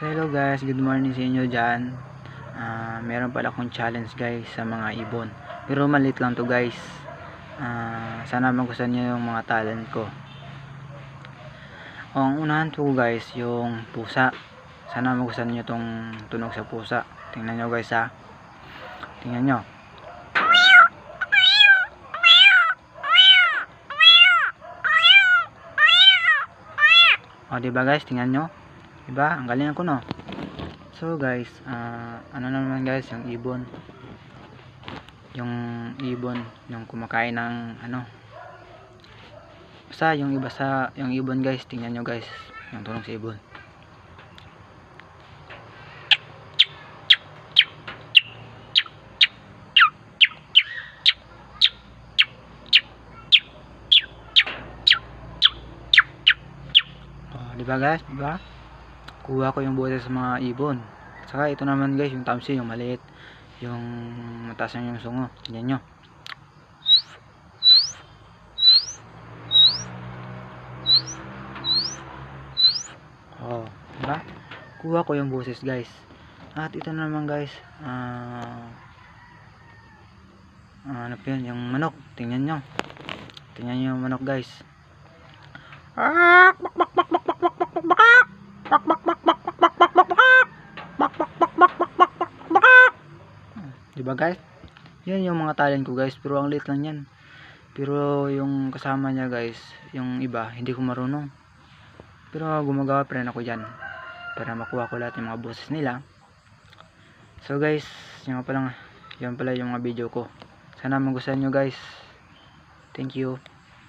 Hello guys, good morning sa inyo dyan. Meron pala akong challenge guys sa mga ibon. Pero maliit lang to guys. Sana magustuhan nyo yung mga talent ko. Ang unahan to guys, yung pusa. Sana magustuhan nyo tong tunog sa pusa. Tingnan nyo guys ha. Tingnan nyo. O diba guys, tingnan nyo. Diba? Ang galing ako no. So guys, ano naman guys, yung ibon. Yung ibon, yung kumakain ng ano. Basta yung iba sa yung ibon guys, tingnan nyo guys, yung tunog sa ibon. Diba guys, diba? Kuha ko yung boses sa mga ibon. Saka ito naman guys, yung tamsi, yung maliit, yung mataas yung sungo. Tingnan nyo. Oh, diba? Kuha ko yung boses guys. At ito naman guys, ano po yun, yung manok. Tingnan nyo. Tingnan nyo yung manok guys. Diba guys? Yan yung mga talent ko guys, pero ang liit lang yan. Pero yung kasama niya guys, yung iba, hindi ko marunong. Pero gumagawa pa rin ako dyan para makuha ko lahat yung mga boses nila. So guys, yan pala yung mga video ko. Sana magustuhan nyo guys. Thank you.